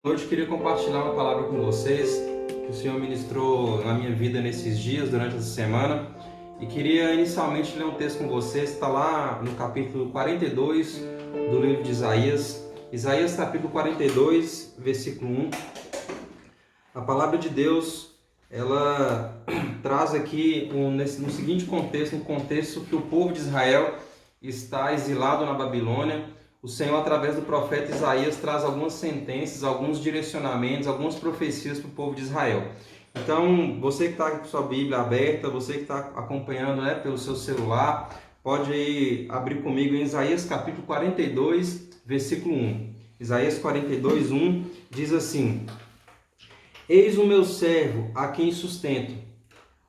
Hoje eu queria compartilhar uma palavra com vocês que o Senhor ministrou na minha vida nesses dias, durante essa semana. E queria inicialmente ler um texto com vocês, está lá no capítulo 42 do livro de Isaías. Isaías capítulo 42, versículo 1. A palavra de Deus, ela traz aqui no seguinte contexto, no contexto que o povo de Israel está exilado na Babilônia. O Senhor, através do profeta Isaías, traz algumas sentenças, alguns direcionamentos, algumas profecias para o povo de Israel. Então, você que está com sua Bíblia aberta, você que está acompanhando pelo seu celular, pode aí abrir comigo em Isaías capítulo 42, versículo 1. Isaías 42, 1 diz assim: Eis o meu servo, a quem sustento,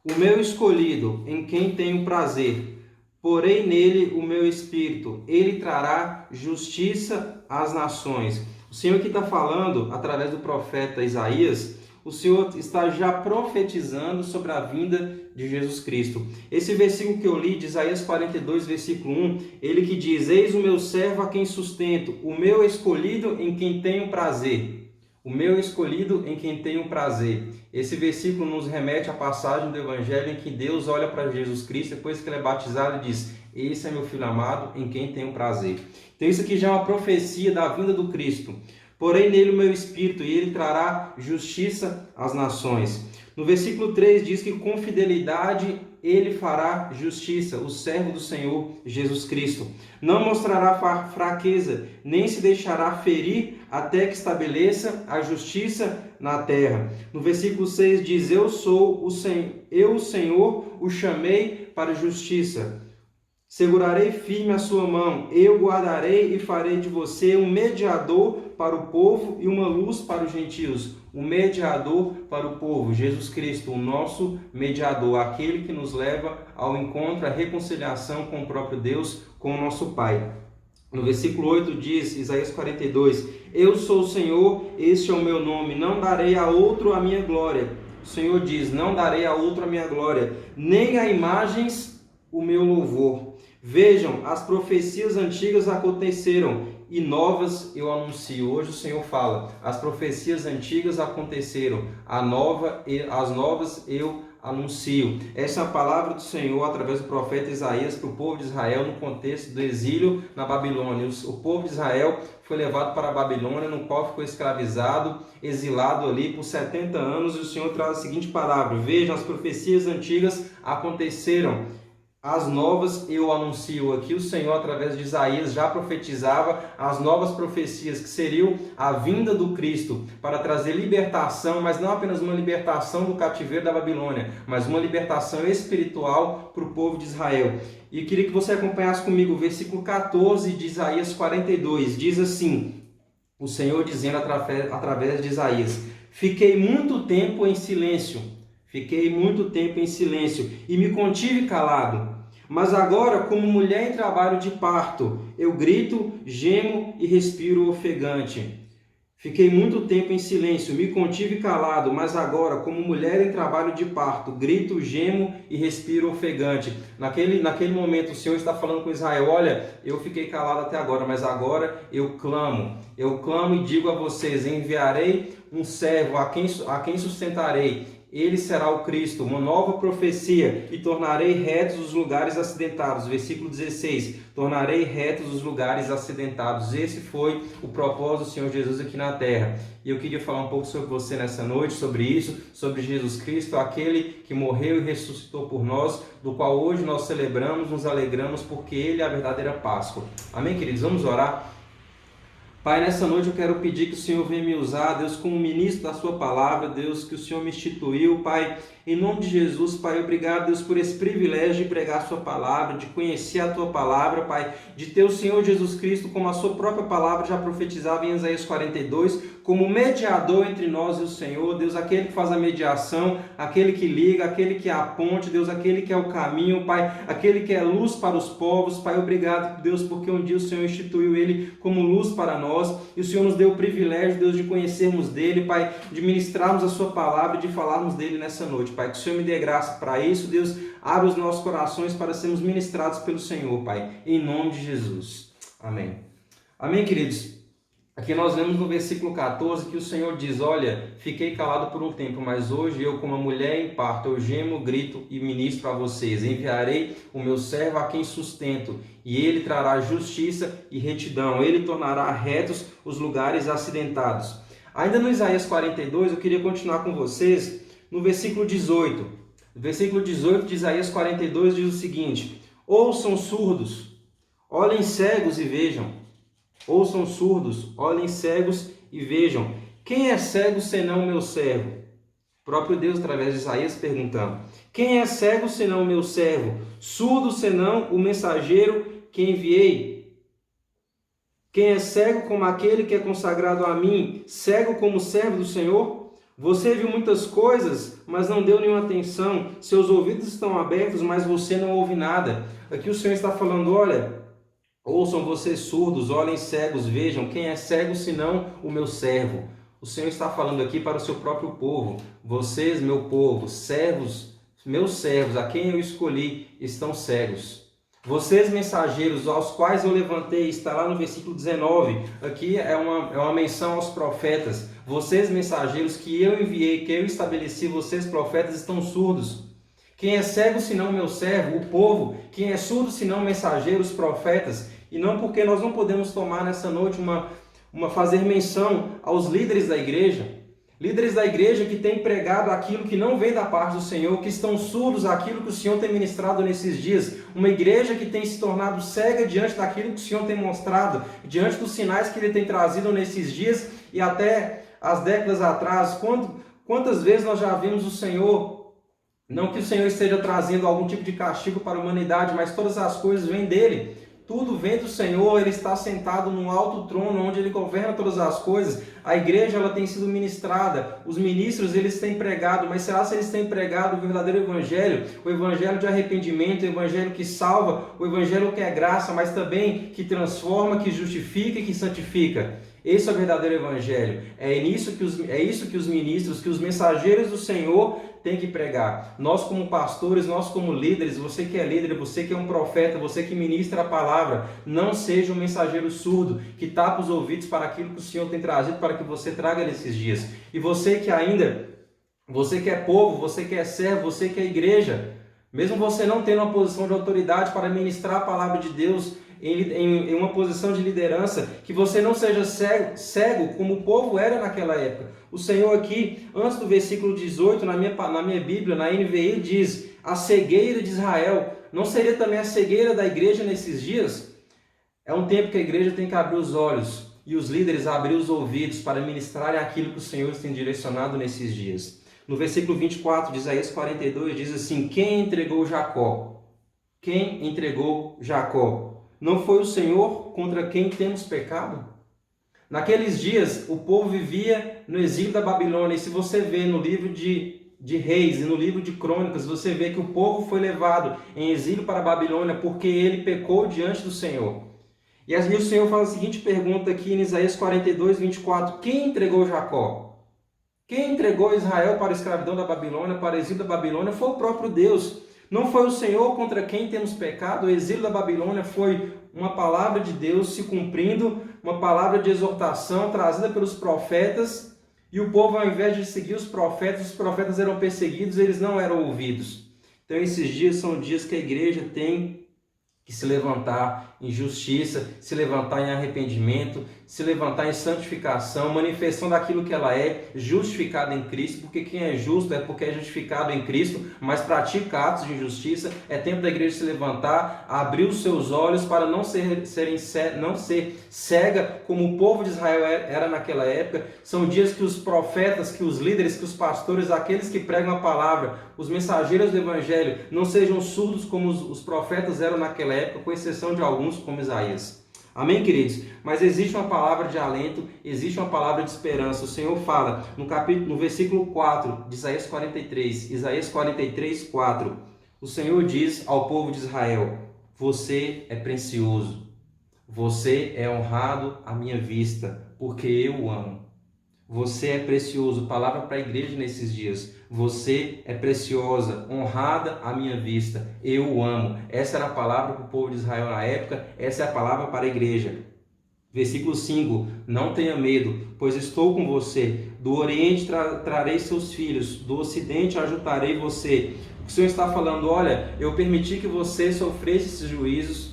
o meu escolhido, em quem tenho prazer. Porém nele o meu espírito, ele trará justiça às nações. O Senhor que está falando, através do profeta Isaías, o Senhor está já profetizando sobre a vinda de Jesus Cristo. Esse versículo que eu li, de Isaías 42, versículo 1, ele que diz: Eis o meu servo a quem sustento, o meu escolhido em quem tenho prazer. O meu escolhido em quem tenho prazer. Esse versículo nos remete à passagem do Evangelho em que Deus olha para Jesus Cristo depois que ele é batizado e diz: Esse é meu filho amado em quem tenho prazer. Então isso aqui já é uma profecia da vinda do Cristo. Porém nele o meu espírito, e ele trará justiça às nações. No versículo 3 diz que com fidelidade ele fará justiça, o servo do Senhor Jesus Cristo. Não mostrará fraqueza, nem se deixará ferir, até que estabeleça a justiça na terra. No versículo 6 diz: Eu sou o Senhor, eu, o Senhor, o chamei para a justiça. Segurarei firme a sua mão, eu guardarei e farei de você um mediador para o povo e uma luz para os gentios. Um mediador para o povo, Jesus Cristo, o nosso mediador, aquele que nos leva ao encontro, à reconciliação com o próprio Deus, com o nosso Pai. No versículo 8 diz, Isaías 42, Eu sou o Senhor, este é o meu nome, não darei a outro a minha glória. O Senhor diz: Não darei a outro a minha glória, nem a imagens o meu louvor. Vejam, as profecias antigas aconteceram e novas eu anuncio. Hoje o Senhor fala: as profecias antigas aconteceram, as novas eu anuncio. Essa é a palavra do Senhor através do profeta Isaías para o povo de Israel no contexto do exílio na Babilônia. O povo de Israel foi levado para a Babilônia, no qual ficou escravizado, exilado ali por 70 anos, e o Senhor traz a seguinte palavra: Vejam, as profecias antigas aconteceram, as novas eu anuncio. Aqui o Senhor, através de Isaías, já profetizava as novas profecias, que seriam a vinda do Cristo para trazer libertação, mas não apenas uma libertação do cativeiro da Babilônia, mas uma libertação espiritual para o povo de Israel. E queria que você acompanhasse comigo o versículo 14 de Isaías 42. Diz assim, o Senhor dizendo através de Isaías: Fiquei muito tempo em silêncio. Fiquei muito tempo em silêncio e me contive calado. Mas agora, como mulher em trabalho de parto, eu grito, gemo e respiro ofegante. Fiquei muito tempo em silêncio, me contive calado, mas agora, como mulher em trabalho de parto, grito, gemo e respiro ofegante. Naquele momento, o Senhor está falando com Israel: olha, eu fiquei calado até agora, mas agora eu clamo. Eu clamo e digo a vocês: enviarei um servo a quem sustentarei. Ele será o Cristo, uma nova profecia, e tornarei retos os lugares acidentados. Versículo 16, tornarei retos os lugares acidentados. Esse foi o propósito do Senhor Jesus aqui na terra. E eu queria falar um pouco sobre você nessa noite, sobre isso, sobre Jesus Cristo, aquele que morreu e ressuscitou por nós, do qual hoje nós celebramos, nos alegramos, porque Ele é a verdadeira Páscoa. Amém, queridos? Vamos orar? Pai, nessa noite eu quero pedir que o Senhor venha me usar, Deus, como ministro da sua palavra, Deus, que o Senhor me instituiu, Pai, em nome de Jesus, Pai, obrigado, Deus, por esse privilégio de pregar a sua palavra, de conhecer a tua palavra, Pai, de ter o Senhor Jesus Cristo, como a sua própria palavra já profetizava em Isaías 42, como mediador entre nós e o Senhor, Deus, aquele que faz a mediação, aquele que liga, aquele que é a ponte, Deus, aquele que é o caminho, Pai, aquele que é luz para os povos, Pai, obrigado, Deus, porque um dia o Senhor instituiu ele como luz para nós, e o Senhor nos deu o privilégio, Deus, de conhecermos dele, Pai, de ministrarmos a sua palavra e de falarmos dele nessa noite, Pai, que o Senhor me dê graça para isso, Deus, abre os nossos corações para sermos ministrados pelo Senhor, Pai, em nome de Jesus, amém. Amém, queridos? Aqui nós vemos no versículo 14 que o Senhor diz: olha, fiquei calado por um tempo, mas hoje eu, como uma mulher em parto, eu gemo, grito e ministro a vocês. Enviarei o meu servo a quem sustento, e ele trará justiça e retidão. Ele tornará retos os lugares acidentados. Ainda no Isaías 42, eu queria continuar com vocês no versículo 18. O versículo 18 de Isaías 42 diz o seguinte: ouçam surdos, olhem cegos e vejam. Ouçam surdos, olhem cegos e vejam. Quem é cego senão o meu servo? O próprio Deus, através de Isaías, perguntando. Quem é cego senão o meu servo? Surdo senão o mensageiro que enviei? Quem é cego como aquele que é consagrado a mim? Cego como servo do Senhor? Você viu muitas coisas, mas não deu nenhuma atenção. Seus ouvidos estão abertos, mas você não ouve nada. Aqui o Senhor está falando, olha... ouçam vocês surdos, olhem cegos, vejam, quem é cego senão o meu servo? O Senhor está falando aqui para o seu próprio povo. Vocês, meu povo, servos, meus servos, a quem eu escolhi, estão cegos. Vocês, mensageiros, aos quais eu levantei, está lá no versículo 19. Aqui é uma menção aos profetas. Vocês, mensageiros, que eu enviei, que eu estabeleci, vocês, profetas, estão surdos. Quem é cego senão meu servo, o povo? Quem é surdo senão mensageiros, profetas? E não porque nós não podemos tomar nessa noite fazer menção aos líderes da igreja. Líderes da igreja que têm pregado aquilo que não vem da parte do Senhor, que estão surdos àquilo que o Senhor tem ministrado nesses dias. Uma igreja que tem se tornado cega diante daquilo que o Senhor tem mostrado, diante dos sinais que Ele tem trazido nesses dias e até as décadas atrás. Quantas vezes nós já vimos o Senhor... não que o Senhor esteja trazendo algum tipo de castigo para a humanidade, mas todas as coisas vêm dele. Tudo vem do Senhor, Ele está sentado num alto trono, onde Ele governa todas as coisas. A igreja ela tem sido ministrada, os ministros eles têm pregado, mas será se eles têm pregado o verdadeiro evangelho? O evangelho de arrependimento, o evangelho que salva, o evangelho que é graça, mas também que transforma, que justifica e que santifica. Esse é o verdadeiro evangelho. É isso que os ministros, que os mensageiros do Senhor têm que pregar. Nós como pastores, nós como líderes, você que é líder, você que é um profeta, você que ministra a palavra, não seja um mensageiro surdo que tapa os ouvidos para aquilo que o Senhor tem trazido para que você traga nesses dias. E você que é povo, você que é servo, você que é igreja, mesmo você não tendo uma posição de autoridade para ministrar a palavra de Deus, em uma posição de liderança, que você não seja cego como o povo era naquela época. O Senhor aqui, antes do versículo 18, na minha Bíblia, na NVI, diz a cegueira de Israel. Não seria também a cegueira da igreja nesses dias? É um tempo que a igreja tem que abrir os olhos e os líderes abrir os ouvidos para ministrarem aquilo que o Senhor tem direcionado nesses dias. No versículo 24 de Isaías 42 diz assim: quem entregou Jacó? Quem entregou Jacó? Não foi o Senhor contra quem temos pecado? Naqueles dias, o povo vivia no exílio da Babilônia. E se você vê no livro de Reis e no livro de Crônicas, você vê que o povo foi levado em exílio para a Babilônia porque ele pecou diante do Senhor. E assim o Senhor faz a seguinte pergunta aqui em Isaías 42, 24. Quem entregou Jacó? Quem entregou Israel para a escravidão da Babilônia, para o exílio da Babilônia, foi o próprio Deus. Não foi o Senhor contra quem temos pecado. O exílio da Babilônia foi uma palavra de Deus se cumprindo, uma palavra de exortação trazida pelos profetas, e o povo, ao invés de seguir os profetas eram perseguidos, eles não eram ouvidos. Então esses dias são dias que a igreja tem que se levantar em justiça, se levantar em arrependimento, se levantar em santificação, manifestando aquilo que ela é, justificada em Cristo, porque quem é justo é porque é justificado em Cristo, mas pratica atos de injustiça. É tempo da igreja se levantar, abrir os seus olhos para não ser cega como o povo de Israel era naquela época. São dias que os profetas, que os líderes, que os pastores, aqueles que pregam a palavra, os mensageiros do evangelho, não sejam surdos como os profetas eram naquela época, com exceção de alguns como Isaías. Amém, queridos? Mas existe uma palavra de alento, existe uma palavra de esperança. O Senhor fala no versículo 4 de Isaías 43, 4. O Senhor diz ao povo de Israel: você é precioso, você é honrado à minha vista, porque eu o amo. Você é precioso, palavra para a igreja nesses dias. Você é preciosa, honrada à minha vista, eu o amo. Essa era a palavra para o povo de Israel na época, essa é a palavra para a igreja. Versículo 5, não tenha medo, pois estou com você. Do Oriente trarei seus filhos, do Ocidente ajuntarei você. O Senhor está falando, olha, eu permiti que você sofresse esses juízos,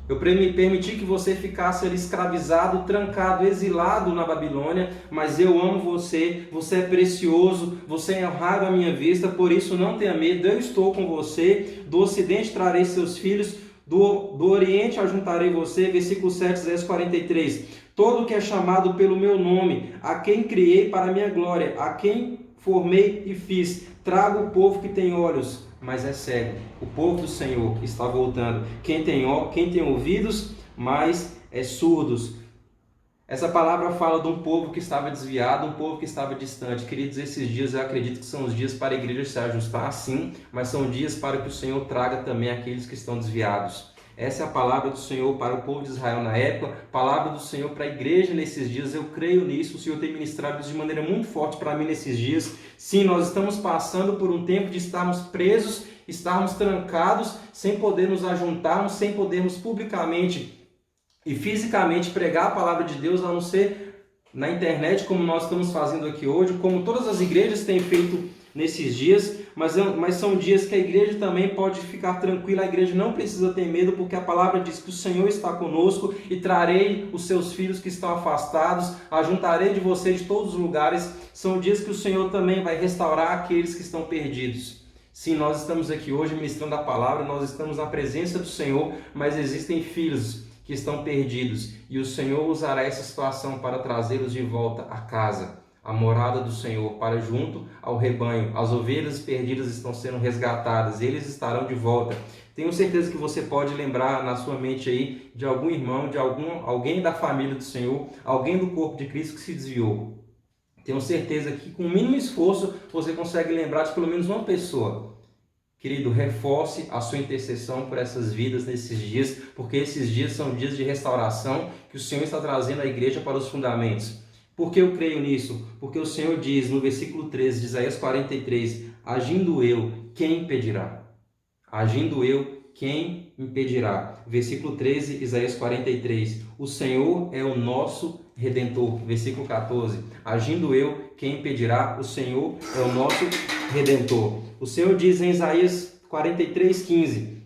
eu permiti que você ficasse ali escravizado, trancado, exilado na Babilônia, mas eu amo você, você é precioso, você é honrado à minha vista, por isso não tenha medo, eu estou com você. Do Ocidente trarei seus filhos, do Oriente ajuntarei você. Versículo 7, Isaías 43. Todo que é chamado pelo meu nome, a quem criei para a minha glória, a quem formei e fiz, trago o povo que tem olhos, mas é cego. O povo do Senhor está voltando. Quem tem ouvidos, mas é surdos. Essa palavra fala de um povo que estava desviado, um povo que estava distante. Queridos, esses dias eu acredito que são os dias para a igreja se ajustar, sim, mas são dias para que o Senhor traga também aqueles que estão desviados. Essa é a palavra do Senhor para o povo de Israel na época, palavra do Senhor para a igreja nesses dias. Eu creio nisso, o Senhor tem ministrado isso de maneira muito forte para mim nesses dias. Sim, nós estamos passando por um tempo de estarmos presos, estarmos trancados, sem poder nos ajuntarmos, sem podermos publicamente e fisicamente pregar a palavra de Deus, a não ser na internet, como nós estamos fazendo aqui hoje, como todas as igrejas têm feito nesses dias, mas são dias que a igreja também pode ficar tranquila, a igreja não precisa ter medo, porque a palavra diz que o Senhor está conosco e trarei os seus filhos que estão afastados, ajuntarei de você de todos os lugares. São dias que o Senhor também vai restaurar aqueles que estão perdidos. Sim, nós estamos aqui hoje ministrando a palavra, nós estamos na presença do Senhor, mas existem filhos que estão perdidos, e o Senhor usará essa situação para trazê-los de volta à casa, à morada do Senhor, para junto ao rebanho. As ovelhas perdidas estão sendo resgatadas, eles estarão de volta. Tenho certeza que você pode lembrar na sua mente aí de algum irmão, de alguém da família do Senhor, alguém do corpo de Cristo que se desviou. Tenho certeza que com o mínimo esforço você consegue lembrar de pelo menos uma pessoa. Querido, reforce a sua intercessão por essas vidas nesses dias, porque esses dias são dias de restauração que o Senhor está trazendo a igreja para os fundamentos. Por que eu creio nisso? Porque o Senhor diz no versículo 13 de Isaías 43, agindo eu, quem impedirá? Agindo eu, quem impedirá? Versículo 13, Isaías 43, o Senhor é o nosso Redentor. Versículo 14, agindo eu, quem impedirá? O Senhor é o nosso Redentor. O Senhor diz em Isaías 43:15,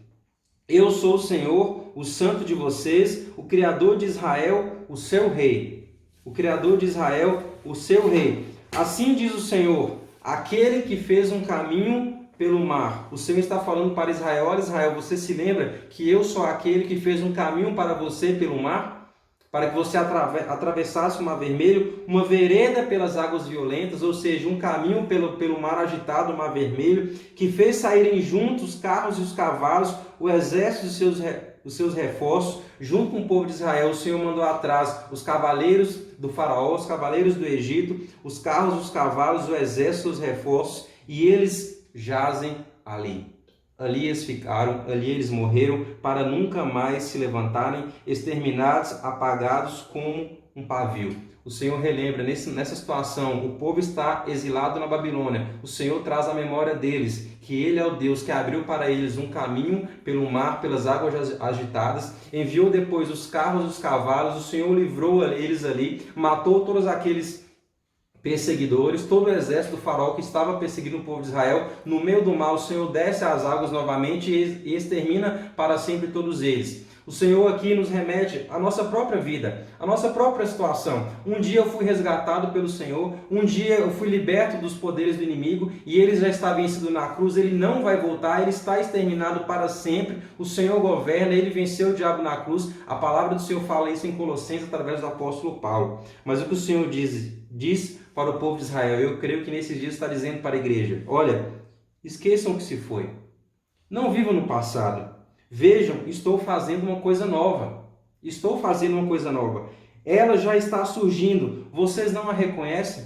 eu sou o Senhor, o Santo de vocês, o Criador de Israel, o seu Rei. O Criador de Israel, o seu Rei. Assim diz o Senhor, aquele que fez um caminho pelo mar. O Senhor está falando para Israel, olha Israel, você se lembra que eu sou aquele que fez um caminho para você pelo mar? Para que você atravessasse o mar vermelho, uma vereda pelas águas violentas, ou seja, um caminho pelo mar agitado, o mar vermelho, que fez saírem juntos os carros e os cavalos, o exército dos seus reforços, junto com o povo de Israel. O Senhor mandou atrás os cavaleiros do faraó, os cavaleiros do Egito, os carros, os cavalos, o exército, os reforços, e eles jazem ali. Ali eles ficaram, ali eles morreram, para nunca mais se levantarem, exterminados, apagados como um pavio. O Senhor relembra, nessa situação, o povo está exilado na Babilônia. O Senhor traz à memória deles que Ele é o Deus que abriu para eles um caminho pelo mar, pelas águas agitadas, enviou depois os carros e os cavalos, o Senhor livrou eles ali, matou todos aqueles perseguidores, todo o exército do faraó que estava perseguindo o povo de Israel. No meio do mar, o Senhor desce às águas novamente e extermina para sempre todos eles. O Senhor aqui nos remete à nossa própria vida, à nossa própria situação. Um dia eu fui resgatado pelo Senhor, um dia eu fui liberto dos poderes do inimigo e ele já está vencido na cruz, ele não vai voltar, ele está exterminado para sempre. O Senhor governa, ele venceu o diabo na cruz. A palavra do Senhor fala isso em Colossenses através do apóstolo Paulo. Mas o que o Senhor diz para o povo de Israel, eu creio que nesses dias está dizendo para a igreja, olha, esqueçam o que se foi. Não vivam no passado. Vejam, estou fazendo uma coisa nova. Estou fazendo uma coisa nova. Ela já está surgindo. Vocês não a reconhecem?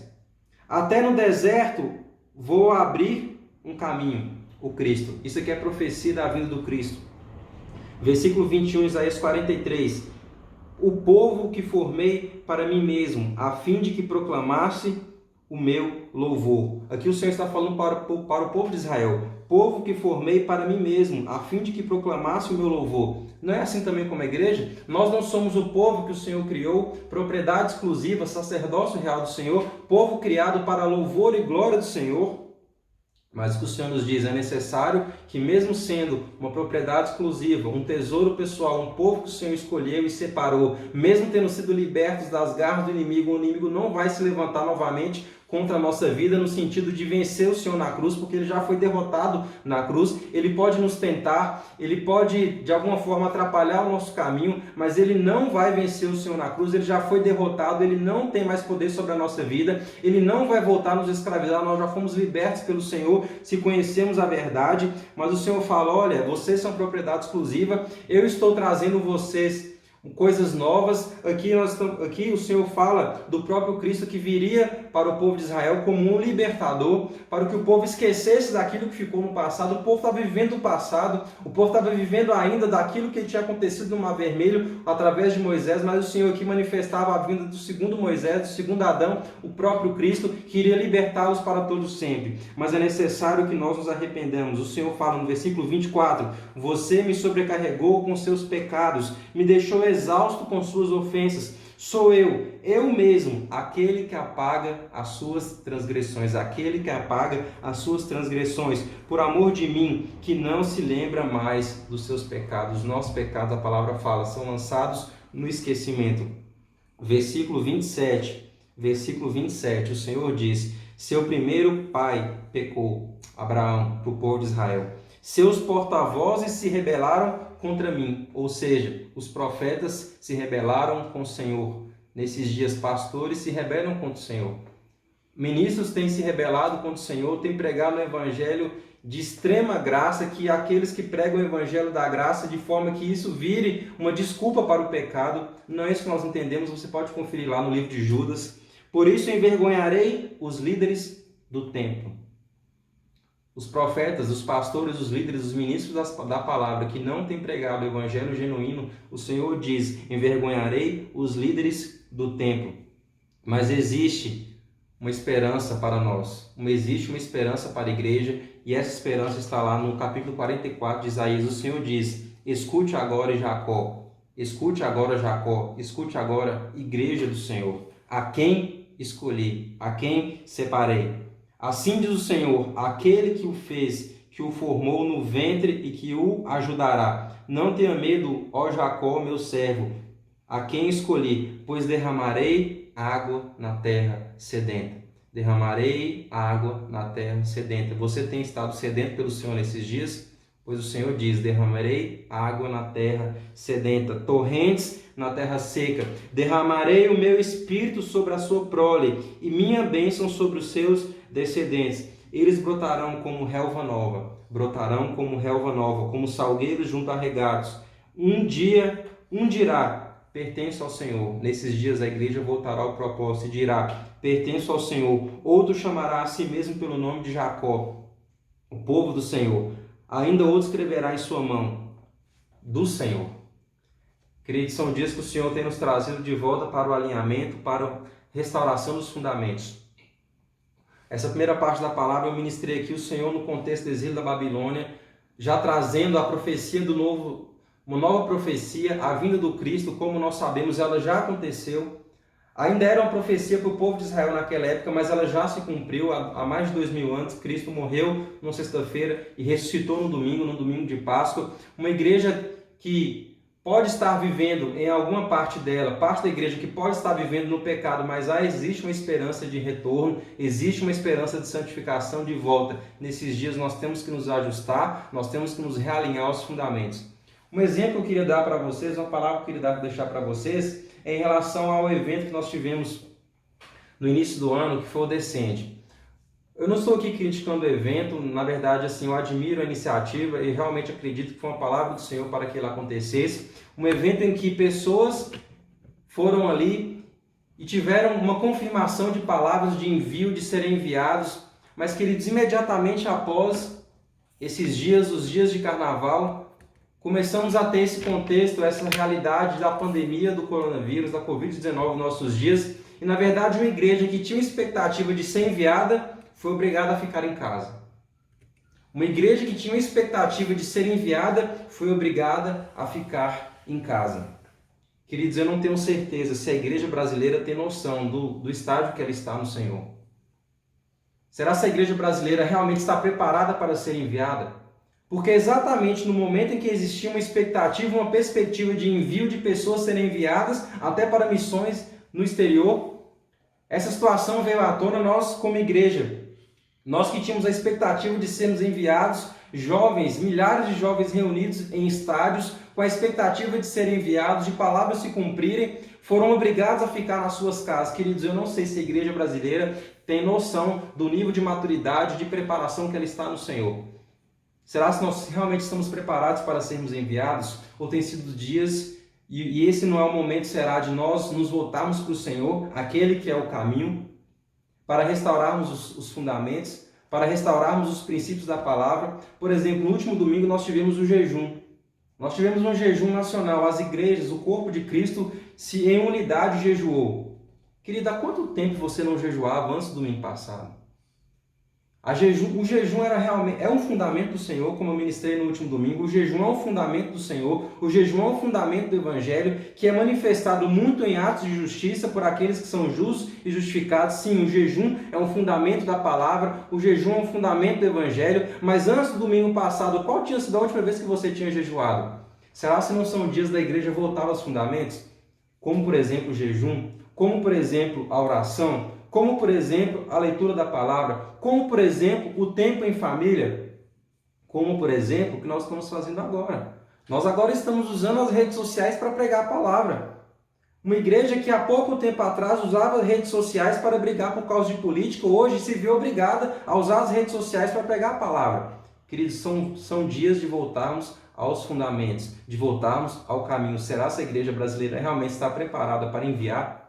Até no deserto vou abrir um caminho, o Cristo. Isso aqui é profecia da vinda do Cristo. Versículo 21, Isaías 43. O povo que formei para mim mesmo, a fim de que proclamasse o meu louvor. Aqui o Senhor está falando para o povo de Israel, povo que formei para mim mesmo, a fim de que proclamasse o meu louvor. Não é assim também como a igreja? Nós não somos o povo que o Senhor criou, propriedade exclusiva, sacerdócio real do Senhor, povo criado para louvor e glória do Senhor. Mas o que o Senhor nos diz, é necessário que, mesmo sendo uma propriedade exclusiva, um tesouro pessoal, um povo que o Senhor escolheu e separou, mesmo tendo sido libertos das garras do inimigo, o inimigo não vai se levantar novamente contra a nossa vida, no sentido de vencer o Senhor na cruz, porque ele já foi derrotado na cruz. Ele pode nos tentar, ele pode de alguma forma atrapalhar o nosso caminho, mas ele não vai vencer o Senhor na cruz. Ele já foi derrotado, ele não tem mais poder sobre a nossa vida, ele não vai voltar a nos escravizar. Nós já fomos libertos pelo Senhor, se conhecemos a verdade. Mas o Senhor fala: olha, vocês são propriedade exclusiva, eu estou trazendo vocês coisas novas. Aqui o Senhor fala do próprio Cristo que viria para o povo de Israel como um libertador, para que o povo esquecesse daquilo que ficou no passado. O povo estava vivendo o passado, o povo estava vivendo ainda daquilo que tinha acontecido no Mar Vermelho através de Moisés, mas o Senhor aqui manifestava a vinda do segundo Moisés, do segundo Adão, o próprio Cristo, que iria libertá-los para todos sempre. Mas é necessário que nós nos arrependamos. O Senhor fala no versículo 24: você me sobrecarregou com seus pecados, me deixou exausto com suas ofensas. Sou eu mesmo, aquele que apaga as suas transgressões, aquele que apaga as suas transgressões, por amor de mim, que não se lembra mais dos seus pecados. Os nossos pecados, a palavra fala, são lançados no esquecimento. Versículo 27, o Senhor diz: seu primeiro pai pecou, Abraão, para o povo de Israel. Seus porta-vozes se rebelaram contra mim, ou seja, os profetas se rebelaram com o Senhor. Nesses dias, pastores se rebelam contra o Senhor. Ministros têm se rebelado contra o Senhor, têm pregado o evangelho de extrema graça, que aqueles que pregam o evangelho da graça, de forma que isso vire uma desculpa para o pecado. Não é isso que nós entendemos, você pode conferir lá no livro de Judas. Por isso envergonharei os líderes do templo. Os profetas, os pastores, os líderes, os ministros da palavra que não têm pregado o evangelho genuíno, o Senhor diz: envergonharei os líderes do templo. Mas existe uma esperança para nós, existe uma esperança para a igreja, e essa esperança está lá no capítulo 44 de Isaías. O Senhor diz: escute agora, Jacó, escute agora, Jacó, escute agora, igreja do Senhor, a quem escolhi, a quem separei. Assim diz o Senhor, aquele que o fez, que o formou no ventre e que o ajudará. Não tenha medo, ó Jacó, meu servo, a quem escolhi, pois derramarei água na terra sedenta. Derramarei água na terra sedenta. Você tem estado sedento pelo Senhor nesses dias? Pois o Senhor diz: derramarei água na terra sedenta, torrentes na terra seca. Derramarei o meu espírito sobre a sua prole e minha bênção sobre os seus descendentes. Eles brotarão como relva nova, como salgueiros junto a regatos. Um dirá: pertenço ao Senhor. Nesses dias a igreja voltará ao propósito e dirá: pertenço ao Senhor. Outro chamará a si mesmo pelo nome de Jacó, o povo do Senhor. Ainda outro escreverá em sua mão: do Senhor. Queridos, são dias que o Senhor tem nos trazido de volta para o alinhamento, para a restauração dos fundamentos. Essa primeira parte da palavra eu ministrei aqui o Senhor no contexto do exílio da Babilônia, já trazendo a profecia do novo, uma nova profecia, a vinda do Cristo. Como nós sabemos, ela já aconteceu. Ainda era uma profecia para o povo de Israel naquela época, mas ela já se cumpriu há mais de 2000 anos. Cristo morreu numa sexta-feira e ressuscitou no domingo de Páscoa. Uma igreja que pode estar vivendo em alguma parte dela, parte da igreja que pode estar vivendo no pecado, mas existe uma esperança de retorno, existe uma esperança de santificação, de volta. Nesses dias nós temos que nos ajustar, nós temos que nos realinhar aos fundamentos. Um exemplo que eu queria dar para vocês, uma palavra que eu queria deixar para vocês, é em relação ao evento que nós tivemos no início do ano, que foi o Descende. Eu não estou aqui criticando o evento, na verdade, assim, eu admiro a iniciativa e realmente acredito que foi uma palavra do Senhor para que ele acontecesse. Um evento em que pessoas foram ali e tiveram uma confirmação de palavras de envio, de serem enviados, mas, queridos, imediatamente após esses dias, os dias de carnaval, começamos a ter esse contexto, essa realidade da pandemia do coronavírus, da Covid-19 nos nossos dias, e na verdade uma igreja que tinha uma expectativa de ser enviada foi obrigada a ficar em casa. Uma igreja que tinha uma expectativa de ser enviada foi obrigada a ficar em casa. Queridos, eu não tenho certeza se a igreja brasileira tem noção do estágio que ela está no Senhor. Será que a igreja brasileira realmente está preparada para ser enviada? Porque exatamente no momento em que existia uma expectativa, uma perspectiva de envio de pessoas serem enviadas até para missões no exterior, essa situação veio à tona. Nós como igreja, nós que tínhamos a expectativa de sermos enviados, jovens, milhares de jovens reunidos em estádios, com a expectativa de serem enviados, de palavras se cumprirem, foram obrigados a ficar nas suas casas. Queridos, eu não sei se a igreja brasileira tem noção do nível de maturidade, de preparação que ela está no Senhor. Será que nós realmente estamos preparados para sermos enviados? Ou tem sido dias, e esse não é o momento, será de nós nos voltarmos para o Senhor, aquele que é o caminho, para restaurarmos os fundamentos, para restaurarmos os princípios da palavra. Por exemplo, no último domingo nós tivemos o jejum. Nós tivemos um jejum nacional. As igrejas, o corpo de Cristo, se em unidade jejuou. Querida, há quanto tempo você não jejuava antes do domingo passado? O jejum é um fundamento do Senhor, como eu ministrei no último domingo. O jejum é um fundamento do Senhor. O jejum é um fundamento do Evangelho, que é manifestado muito em atos de justiça por aqueles que são justos e justificados. Sim, o jejum é um fundamento da palavra. O jejum é um fundamento do Evangelho. Mas antes do domingo passado, qual tinha sido a última vez que você tinha jejuado? Será que não são dias da igreja voltar aos fundamentos? Como, por exemplo, o jejum? Como, por exemplo, a oração? Como, por exemplo, a leitura da palavra, como, por exemplo, o tempo em família, como, por exemplo, o que nós estamos fazendo agora. Nós agora estamos usando as redes sociais para pregar a palavra. Uma igreja que há pouco tempo atrás usava as redes sociais para brigar por causa de política, hoje se vê obrigada a usar as redes sociais para pregar a palavra. Queridos, são dias de voltarmos aos fundamentos, de voltarmos ao caminho. Será que a igreja brasileira realmente está preparada para enviar?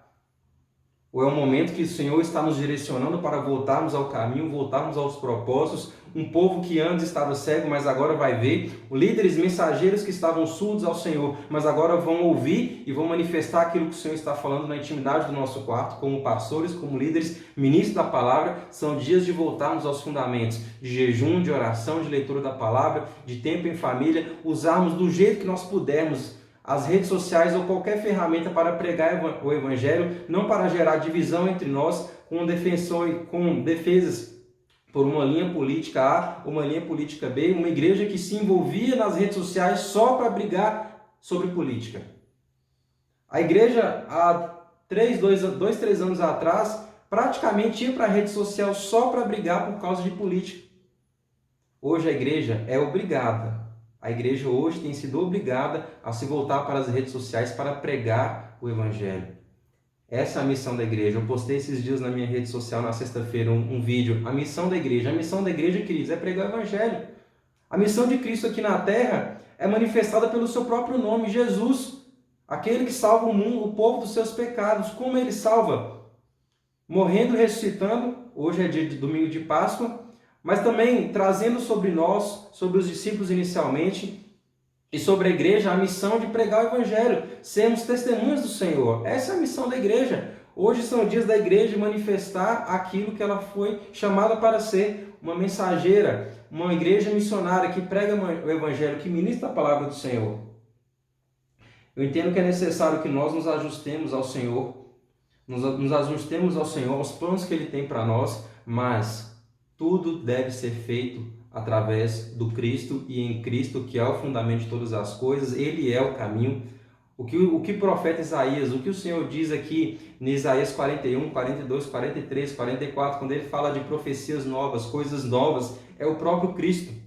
Ou é um momento que o Senhor está nos direcionando para voltarmos ao caminho, voltarmos aos propósitos? Um povo que antes estava cego, mas agora vai ver. Líderes, mensageiros que estavam surdos ao Senhor, mas agora vão ouvir e vão manifestar aquilo que o Senhor está falando na intimidade do nosso quarto, como pastores, como líderes, ministros da palavra. São dias de voltarmos aos fundamentos, de jejum, de oração, de leitura da palavra, de tempo em família, usarmos do jeito que nós pudermos as redes sociais ou qualquer ferramenta para pregar o Evangelho, não para gerar divisão entre nós, com defesas por uma linha política A, uma linha política B, uma igreja que se envolvia nas redes sociais só para brigar sobre política. A igreja, há 3 anos atrás, praticamente ia para a rede social só para brigar por causa de política. Hoje a igreja é obrigada. A igreja hoje tem sido obrigada a se voltar para as redes sociais para pregar o Evangelho. Essa é a missão da igreja. Eu postei esses dias na minha rede social, na sexta-feira, um vídeo. A missão da igreja, queridos, é pregar o Evangelho. A missão de Cristo aqui na terra é manifestada pelo seu próprio nome, Jesus. Aquele que salva o mundo, o povo dos seus pecados. Como ele salva? Morrendo e ressuscitando. Hoje é dia de domingo de Páscoa. Mas também trazendo sobre nós, sobre os discípulos inicialmente, e sobre a igreja, a missão de pregar o Evangelho, sermos testemunhas do Senhor. Essa é a missão da igreja. Hoje são dias da igreja manifestar aquilo que ela foi chamada para ser, uma mensageira, uma igreja missionária que prega o Evangelho, que ministra a palavra do Senhor. Eu entendo que é necessário que nós nos ajustemos ao Senhor, nos ajustemos ao Senhor, aos planos que Ele tem para nós, mas tudo deve ser feito através do Cristo e em Cristo, que é o fundamento de todas as coisas. Ele é o caminho. O que o profeta Isaías, o que o Senhor diz aqui em Isaías 41, 42, 43, 44, quando ele fala de profecias novas, coisas novas, é o próprio Cristo.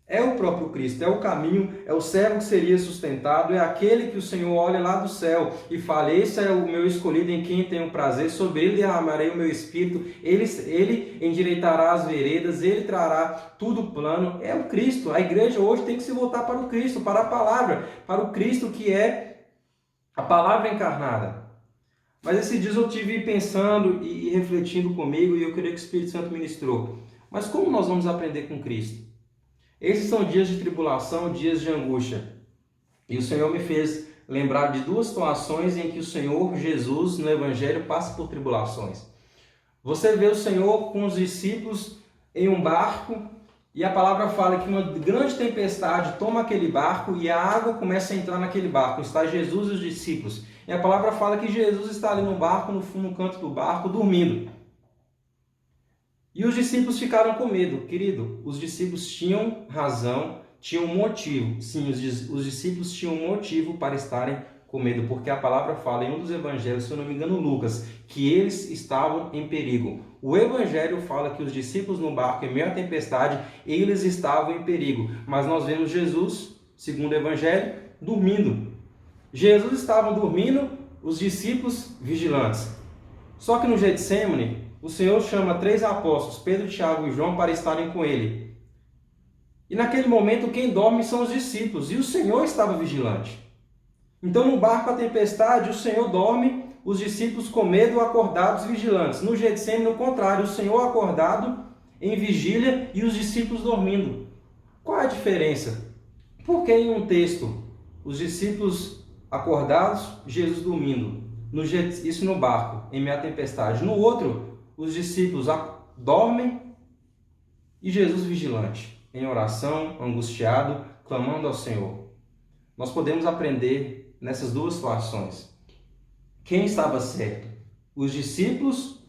É o próprio Cristo, é o caminho, é o servo que seria sustentado, é aquele que o Senhor olha lá do céu e fala: esse é o meu escolhido em quem tenho prazer, sobre ele derramarei o meu espírito, ele endireitará as veredas, ele trará tudo plano. É o Cristo. A igreja hoje tem que se voltar para o Cristo, para a palavra, para o Cristo que é a palavra encarnada. Mas esses dias eu estive pensando e refletindo comigo, e eu queria que o Espírito Santo ministrou. Mas como nós vamos aprender com Cristo? Esses são dias de tribulação, dias de angústia. E o Senhor me fez lembrar de duas situações em que o Senhor Jesus, no Evangelho, passa por tribulações. Você vê o Senhor com os discípulos em um barco, e a palavra fala que uma grande tempestade toma aquele barco e a água começa a entrar naquele barco. Está Jesus e os discípulos. E a palavra fala que Jesus está ali no barco, no fundo, no canto do barco, dormindo. E os discípulos ficaram com medo. Querido, os discípulos tinham razão, tinham motivo. Sim, os discípulos tinham motivo para estarem com medo, porque a palavra fala em um dos evangelhos, se eu não me engano, Lucas, que eles estavam em perigo. O evangelho fala que os discípulos no barco, em meio à tempestade, eles estavam em perigo. Mas nós vemos Jesus, segundo o evangelho, dormindo. Jesus estava dormindo, os discípulos vigilantes. Só que no Getsêmani, o Senhor chama 3 apóstolos, Pedro, Tiago e João, para estarem com ele. E naquele momento, quem dorme são os discípulos, e o Senhor estava vigilante. Então, no barco, a tempestade, o Senhor dorme, os discípulos com medo, acordados, vigilantes. No Getsêmani, no contrário, o Senhor acordado, em vigília, e os discípulos dormindo. Qual é a diferença? Porque em um texto, os discípulos acordados, Jesus dormindo. Isso no barco, em meio à tempestade. No outro, os discípulos dormem e Jesus vigilante, em oração, angustiado, clamando ao Senhor. Nós podemos aprender nessas duas situações. Quem estava certo? Os discípulos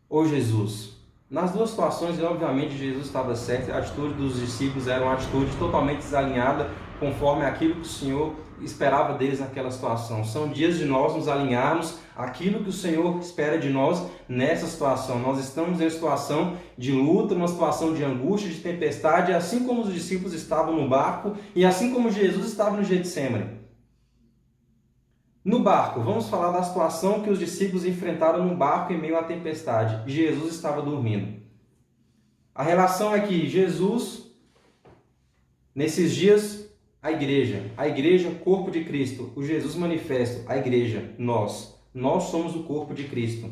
ou Jesus? Nas duas situações, obviamente, Jesus estava certo. A atitude dos discípulos era uma atitude totalmente desalinhada conforme aquilo que o Senhor esperava deles naquela situação. São dias de nós nos alinharmos àquilo que o Senhor espera de nós nessa situação. Nós estamos em uma situação de luta, numa situação de angústia, de tempestade, assim como os discípulos estavam no barco e assim como Jesus estava no Getsêmani. No barco, vamos falar da situação que os discípulos enfrentaram no barco em meio à tempestade. Jesus estava dormindo. A relação é que Jesus, nesses dias, a igreja, corpo de Cristo, o Jesus manifesto, a igreja, nós somos o corpo de Cristo.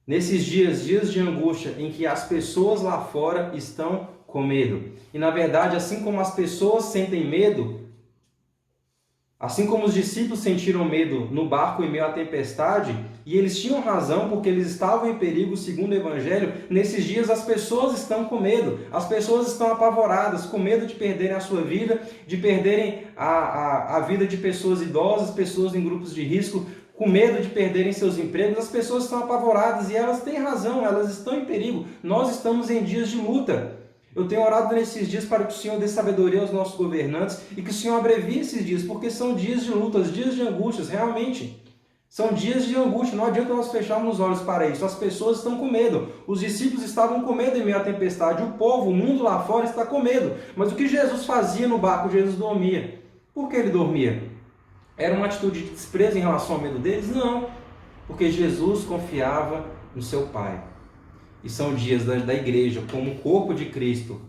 Nesses dias de angústia em que as pessoas lá fora estão com medo. E na verdade, assim como as pessoas sentem medo, assim como os discípulos sentiram medo no barco em meio à tempestade, e eles tinham razão porque eles estavam em perigo, segundo o Evangelho, nesses dias as pessoas estão com medo, as pessoas estão apavoradas, com medo de perderem a sua vida, de perderem a vida de pessoas idosas, pessoas em grupos de risco, com medo de perderem seus empregos. As pessoas estão apavoradas e elas têm razão, elas estão em perigo. Nós estamos em dias de luta. Eu tenho orado nesses dias para que o Senhor dê sabedoria aos nossos governantes e que o Senhor abrevie esses dias, porque são dias de lutas, dias de angústias, realmente. São dias de angústia, não adianta nós fecharmos os olhos para isso. As pessoas estão com medo, os discípulos estavam com medo em meio à tempestade, o povo, o mundo lá fora está com medo. Mas o que Jesus fazia no barco? Jesus dormia. Por que ele dormia? Era uma atitude de desprezo em relação ao medo deles? Não, porque Jesus confiava no seu Pai. E são dias da igreja, como corpo de Cristo.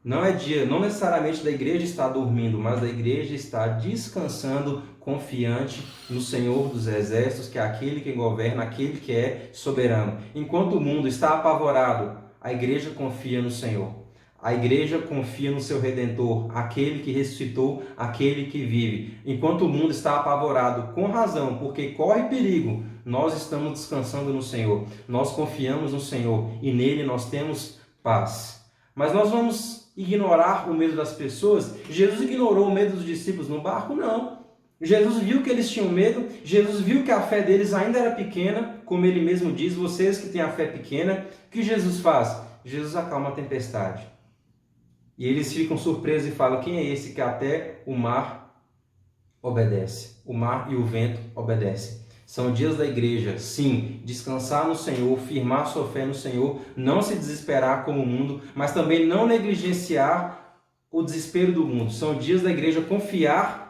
Não é dia, não necessariamente da igreja estar dormindo, mas da igreja estar descansando, confiante no Senhor dos Exércitos, que é aquele que governa, aquele que é soberano. Enquanto o mundo está apavorado, a igreja confia no Senhor. A igreja confia no seu Redentor, aquele que ressuscitou, aquele que vive. Enquanto o mundo está apavorado, com razão, porque corre perigo, nós estamos descansando no Senhor. Nós confiamos no Senhor e nele nós temos paz. Mas nós vamos ignorar o medo das pessoas? Jesus ignorou o medo dos discípulos no barco? Não. Jesus viu que eles tinham medo, Jesus viu que a fé deles ainda era pequena, como ele mesmo diz, vocês que têm a fé pequena, o que Jesus faz? Jesus acalma a tempestade. E eles ficam surpresos e falam, quem é esse que até o mar obedece? O mar e o vento obedecem. São dias da igreja, sim, descansar no Senhor, firmar sua fé no Senhor, não se desesperar como o mundo, mas também não negligenciar o desespero do mundo. São dias da igreja confiar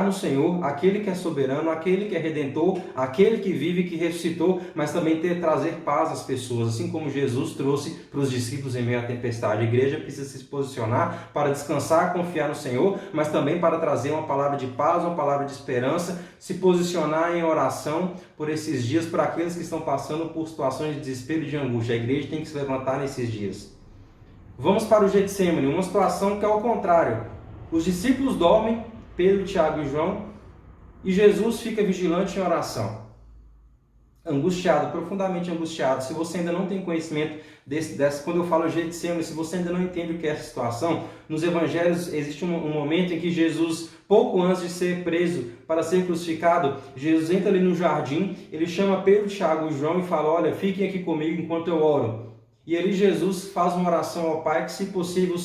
no Senhor, aquele que é soberano, aquele que é redentor, aquele que vive e que ressuscitou, mas também trazer paz às pessoas, assim como Jesus trouxe para os discípulos em meio à tempestade. A igreja precisa se posicionar para descansar, confiar no Senhor, mas também para trazer uma palavra de paz, uma palavra de esperança, se posicionar em oração por esses dias, para aqueles que estão passando por situações de desespero e de angústia. A igreja tem que se levantar nesses dias. Vamos para o Getsêmani, uma situação que é ao contrário. Os discípulos dormem, Pedro, Tiago e João, e Jesus fica vigilante em oração. Angustiado, profundamente angustiado. Se você ainda não tem conhecimento quando eu falo Getsemane, se você ainda não entende o que é essa situação, nos evangelhos existe um momento em que Jesus, pouco antes de ser preso para ser crucificado, Jesus entra ali no jardim, ele chama Pedro, Tiago e João e fala: olha, fiquem aqui comigo enquanto eu oro. E ali Jesus faz uma oração ao Pai que, se possível,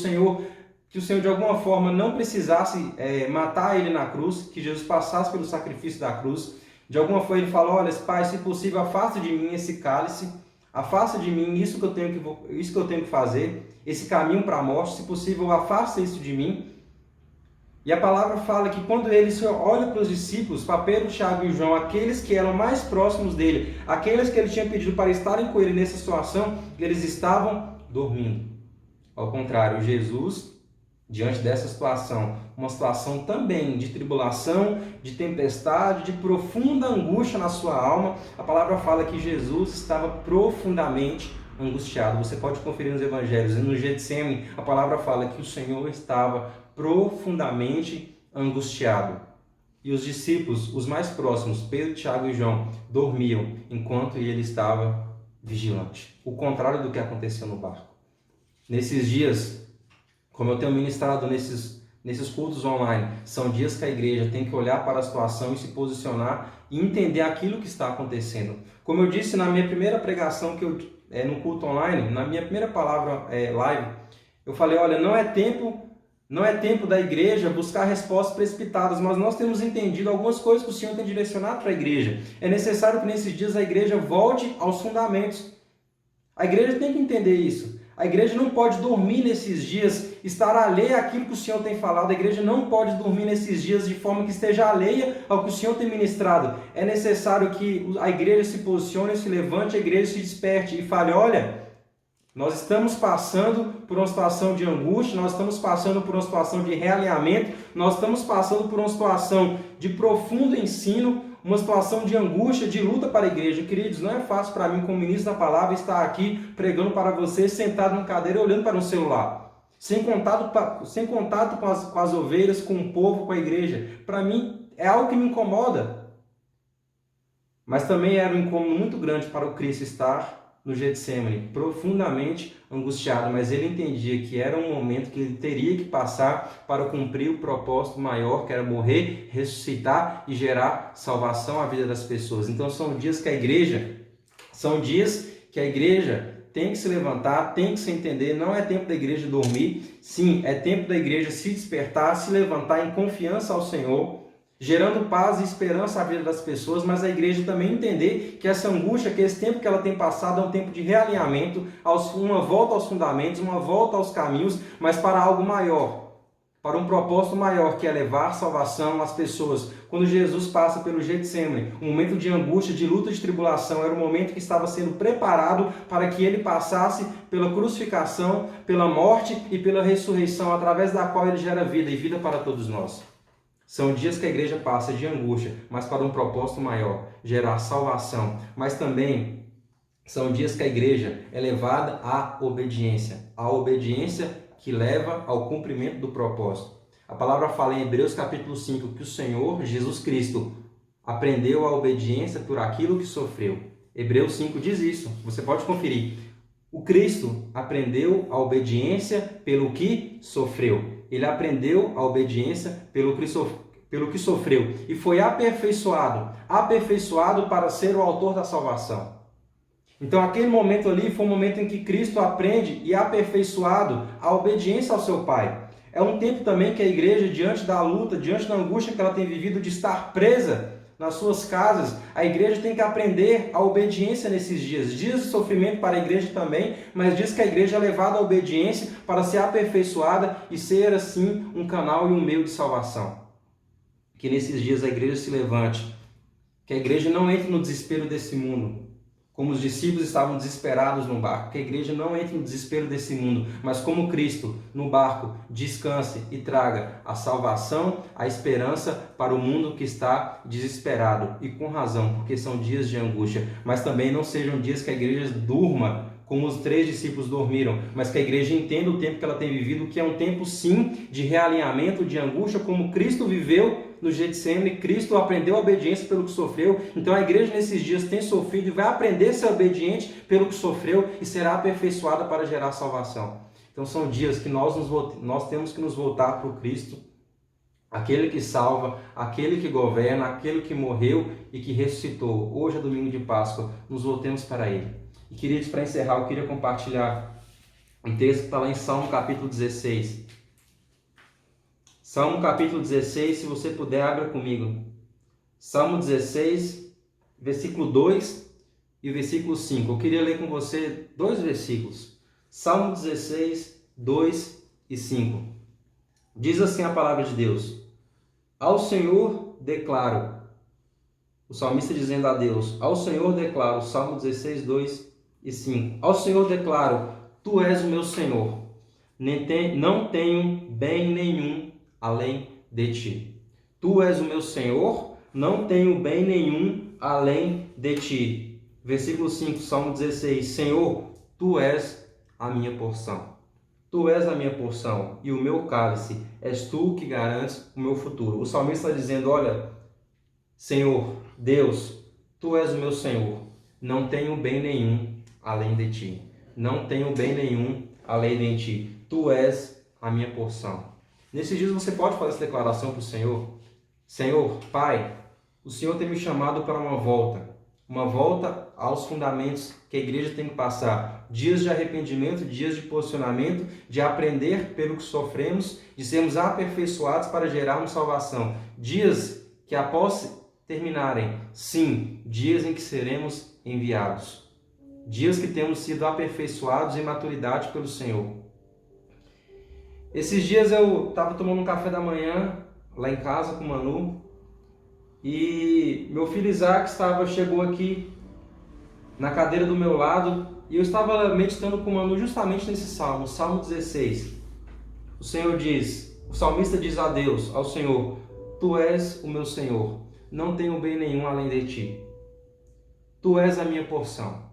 que o Senhor de alguma forma não precisasse matar ele na cruz, que Jesus passasse pelo sacrifício da cruz. De alguma forma ele fala: olha, Pai, se possível, afasta de mim esse cálice, afasta de mim isso que eu tenho que fazer, esse caminho para a morte, se possível, afasta isso de mim. E a palavra fala que quando ele olha para os discípulos, para Pedro, Tiago e João, aqueles que eram mais próximos dele, aqueles que ele tinha pedido para estarem com ele nessa situação, eles estavam dormindo. Ao contrário, Jesus, diante dessa situação, uma situação também de tribulação, de tempestade, de profunda angústia na sua alma, a palavra fala que Jesus estava profundamente angustiado. Você pode conferir nos evangelhos, no Getsemane, a palavra fala que o Senhor estava profundamente angustiado. E os discípulos, os mais próximos, Pedro, Tiago e João, dormiam enquanto ele estava vigilante. O contrário do que aconteceu no barco. Nesses dias, como eu tenho ministrado nesses cultos online, são dias que a igreja tem que olhar para a situação e se posicionar e entender aquilo que está acontecendo. Como eu disse na minha primeira pregação, no culto online, na minha primeira palavra live, eu falei: olha, não é tempo da igreja buscar respostas precipitadas, mas nós temos entendido algumas coisas que o Senhor tem direcionado para a igreja. É necessário que nesses dias a igreja volte aos fundamentos. A igreja tem que entender isso. A igreja não pode dormir nesses dias, estar alheia àquilo que o Senhor tem falado. A igreja não pode dormir nesses dias de forma que esteja alheia ao que o Senhor tem ministrado. É necessário que a igreja se posicione, se levante, a igreja se desperte e fale: olha, nós estamos passando por uma situação de angústia, nós estamos passando por uma situação de realinhamento, nós estamos passando por uma situação de profundo ensino, uma situação de angústia, de luta para a igreja. Queridos, não é fácil para mim, como ministro da palavra, estar aqui pregando para vocês, sentado numa cadeira, olhando para um celular, sem contato com as ovelhas, com o povo, com a igreja. Para mim, é algo que me incomoda. Mas também era um incômodo muito grande para o Cristo estar no Getsemane, profundamente angustiado, mas ele entendia que era um momento que ele teria que passar para cumprir o propósito maior, que era morrer, ressuscitar e gerar salvação à vida das pessoas. Então são dias que a igreja tem que se levantar, tem que se entender. Não é tempo da igreja dormir, sim, é tempo da igreja se despertar, se levantar em confiança ao Senhor, gerando paz e esperança à vida das pessoas, mas a igreja também entender que essa angústia, que esse tempo que ela tem passado é um tempo de realinhamento, uma volta aos fundamentos, uma volta aos caminhos, mas para algo maior, para um propósito maior, que é levar salvação às pessoas. Quando Jesus passa pelo Getsemane, um momento de angústia, de luta, de tribulação, era um momento que estava sendo preparado para que ele passasse pela crucificação, pela morte e pela ressurreição, através da qual ele gera vida e vida para todos nós. São dias que a igreja passa de angústia, mas para um propósito maior, gerar salvação. Mas também são dias que a igreja é levada à obediência. A obediência que leva ao cumprimento do propósito. A palavra fala em Hebreus capítulo 5 que o Senhor Jesus Cristo aprendeu a obediência por aquilo que sofreu. Hebreus 5 diz isso, você pode conferir. O Cristo aprendeu a obediência pelo que sofreu. Ele aprendeu a obediência pelo que sofreu e foi aperfeiçoado para ser o autor da salvação. Então aquele momento ali foi um momento em que Cristo aprende e é aperfeiçoado a obediência ao seu Pai. É um tempo também que a igreja, diante da luta, diante da angústia que ela tem vivido de estar presa nas suas casas, a igreja tem que aprender a obediência nesses dias. Dias de sofrimento para a igreja também, mas diz que a igreja é levada à obediência para ser aperfeiçoada e ser assim um canal e um meio de salvação. Que nesses dias a igreja se levante, que a igreja não entre no desespero desse mundo, Como os discípulos estavam desesperados no barco, que a igreja não entre no desespero desse mundo, mas como Cristo no barco descanse e traga a salvação, a esperança para o mundo que está desesperado, e com razão, porque são dias de angústia, mas também não sejam dias que a igreja durma como os 3 discípulos dormiram, mas que a igreja entenda o tempo que ela tem vivido, que é um tempo sim de realinhamento, de angústia, como Cristo viveu no Getsemane. Cristo aprendeu a obediência pelo que sofreu, então a igreja nesses dias tem sofrido e vai aprender a ser obediente pelo que sofreu e será aperfeiçoada para gerar salvação. Então são dias que nós temos que nos voltar para o Cristo, aquele que salva, aquele que governa, aquele que morreu e que ressuscitou. Hoje é domingo de Páscoa, nos voltemos para Ele. E queridos, para encerrar, eu queria compartilhar um texto que está lá em Salmo capítulo 16. Salmo capítulo 16, se você puder, abra comigo. Salmo 16, versículo 2 e versículo 5. Eu queria ler com você 2 versículos. Salmo 16, 2 e 5. Diz assim a palavra de Deus: Ao Senhor declaro, o salmista dizendo a Deus, ao Senhor declaro, Salmo 16, 2 e 5. Ao Senhor declaro, Tu és o meu Senhor, não tenho bem nenhum além de Ti. Tu és o meu Senhor, não tenho bem nenhum além de Ti. Versículo 5, Salmo 16. Senhor, Tu és a minha porção. Tu és a minha porção e o meu cálice. És Tu que garantes o meu futuro. O salmista está dizendo, olha, Senhor, Deus, Tu és o meu Senhor. Não tenho bem nenhum além de Ti. Não tenho bem nenhum além de Ti. Tu és a minha porção. Nesses dias você pode fazer essa declaração para o Senhor. Senhor, Pai, o Senhor tem me chamado para uma volta aos fundamentos que a igreja tem que passar. Dias de arrependimento, dias de posicionamento, de aprender pelo que sofremos, de sermos aperfeiçoados para gerarmos salvação. Dias que após terminarem, sim, dias em que seremos enviados. Dias que temos sido aperfeiçoados em maturidade pelo Senhor. Esses dias eu estava tomando um café da manhã lá em casa com o Manu e meu filho Isaac chegou aqui na cadeira do meu lado e eu estava meditando com o Manu justamente nesse salmo, Salmo 16. O Senhor diz, o salmista diz a Deus, ao Senhor, Tu és o meu Senhor, não tenho bem nenhum além de Ti. Tu és a minha porção.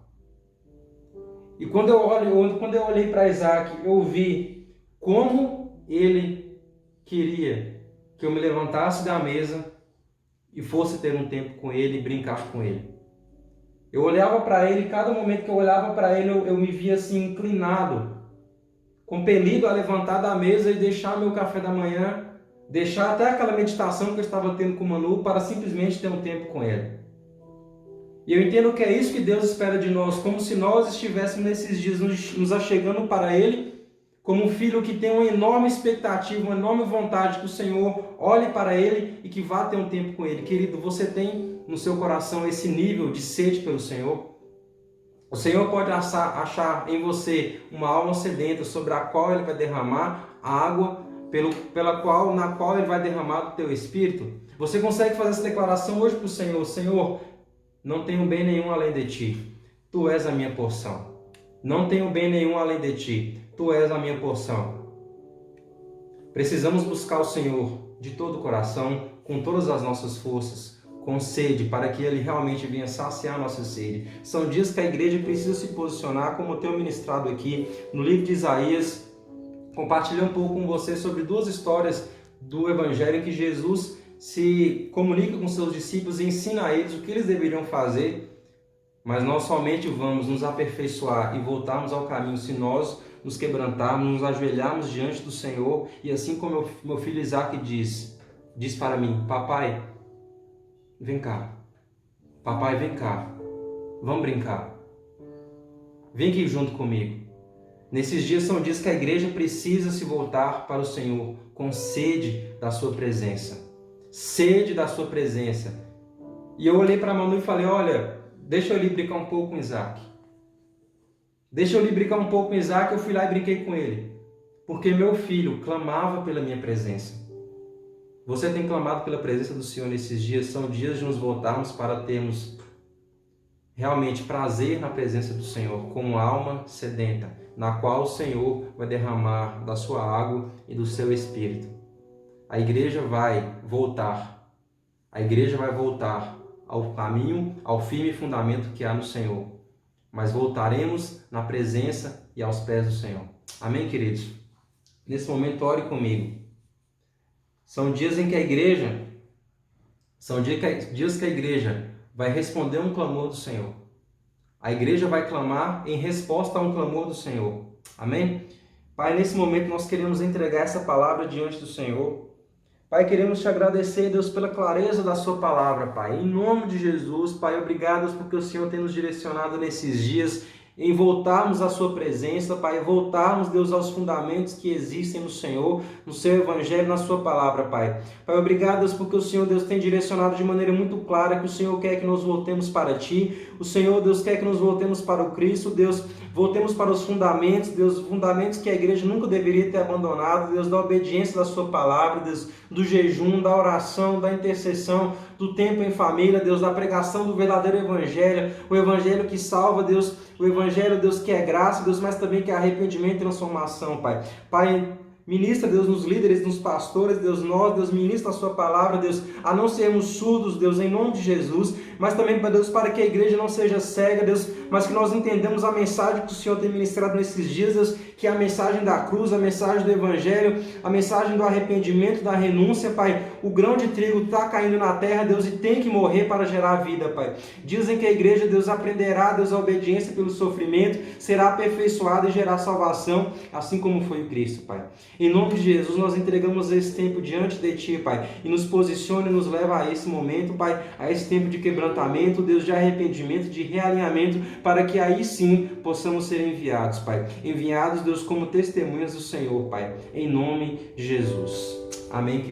E quando eu olhei para Isaac, eu vi como ele queria que eu me levantasse da mesa e fosse ter um tempo com ele e brincar com ele. Eu olhava para ele, e cada momento que eu olhava para ele, eu me via assim inclinado, compelido a levantar da mesa e deixar meu café da manhã, deixar até aquela meditação que eu estava tendo com o Manu para simplesmente ter um tempo com ele. E eu entendo que é isso que Deus espera de nós, como se nós estivéssemos nesses dias nos achegando para Ele, como um filho que tem uma enorme expectativa, uma enorme vontade que o Senhor olhe para Ele e que vá ter um tempo com Ele. Querido, você tem no seu coração esse nível de sede pelo Senhor? O Senhor pode achar em você uma alma sedenta sobre a qual Ele vai derramar a água na qual Ele vai derramar o teu espírito? Você consegue fazer essa declaração hoje para o Senhor? Senhor, não tenho bem nenhum além de Ti. Tu és a minha porção. Não tenho bem nenhum além de Ti. Tu és a minha porção. Precisamos buscar o Senhor de todo o coração, com todas as nossas forças, com sede, para que Ele realmente venha saciar a nossa sede. São dias que a igreja precisa se posicionar, como eu tenho ministrado aqui no livro de Isaías. Compartilhei um pouco com você sobre 2 histórias do Evangelho em que Jesus se comunica com seus discípulos e ensina a eles o que eles deveriam fazer, mas nós somente vamos nos aperfeiçoar e voltarmos ao caminho se nós nos quebrantarmos, nos ajoelharmos diante do Senhor, e assim como meu filho Isaac diz para mim, papai, vem cá, papai, vem cá, vamos brincar, vem aqui junto comigo. Nesses dias são dias que a igreja precisa se voltar para o Senhor com sede da sua presença. Sede da sua presença. E eu olhei para a Manu e falei, olha, deixa eu ali brincar um pouco com Isaac. Deixa eu ali brincar um pouco com Isaac. Eu fui lá e brinquei com ele. Porque meu filho clamava pela minha presença. Você tem clamado pela presença do Senhor nesses dias? São dias de nos voltarmos para termos realmente prazer na presença do Senhor, como alma sedenta, na qual o Senhor vai derramar da sua água e do seu Espírito. A igreja vai voltar. A igreja vai voltar ao caminho, ao firme fundamento que há no Senhor. Mas voltaremos na presença e aos pés do Senhor. Amém, queridos? Nesse momento, ore comigo. São dias em que a igreja, dias que a igreja vai responder um clamor do Senhor. A igreja vai clamar em resposta a um clamor do Senhor. Amém? Pai, nesse momento nós queremos entregar essa palavra diante do Senhor. Pai, queremos te agradecer, Deus, pela clareza da sua palavra, Pai. Em nome de Jesus, Pai, obrigado, Deus, porque o Senhor tem nos direcionado nesses dias em voltarmos à sua presença, Pai, voltarmos, Deus, aos fundamentos que existem no Senhor, no seu Evangelho, na sua palavra, Pai. Pai, obrigado, Deus, porque o Senhor, Deus, tem direcionado de maneira muito clara que o Senhor quer que nós voltemos para Ti, o Senhor, Deus, quer que nós voltemos para o Cristo, Deus, voltemos para os fundamentos, Deus, fundamentos que a igreja nunca deveria ter abandonado, Deus, da obediência da sua palavra, Deus, do jejum, da oração, da intercessão, do tempo em família, Deus, da pregação do verdadeiro Evangelho, o Evangelho que salva, Deus, o Evangelho, Deus, que é graça, Deus, mas também que é arrependimento e transformação, Pai. Pai, ministra, Deus, nos líderes, nos pastores, Deus, nós, Deus, ministra a sua palavra, Deus, a não sermos surdos, Deus, em nome de Jesus, mas também, Deus, para que a igreja não seja cega, Deus, mas que nós entendamos a mensagem que o Senhor tem ministrado nesses dias, Deus, que é a mensagem da cruz, a mensagem do Evangelho, a mensagem do arrependimento, da renúncia, Pai. O grão de trigo está caindo na terra, Deus, e tem que morrer para gerar vida, Pai. Dizem que a igreja, Deus, aprenderá, Deus, a obediência pelo sofrimento, será aperfeiçoada e gerar salvação, assim como foi o Cristo, Pai. Em nome de Jesus, nós entregamos esse tempo diante de Ti, Pai, e nos posicione e nos leva a esse momento, Pai, a esse tempo de quebrantamento, Deus, de arrependimento, de realinhamento, para que aí sim possamos ser enviados, Pai. Enviados, Deus, como testemunhas do Senhor, Pai, em nome de Jesus. Amém.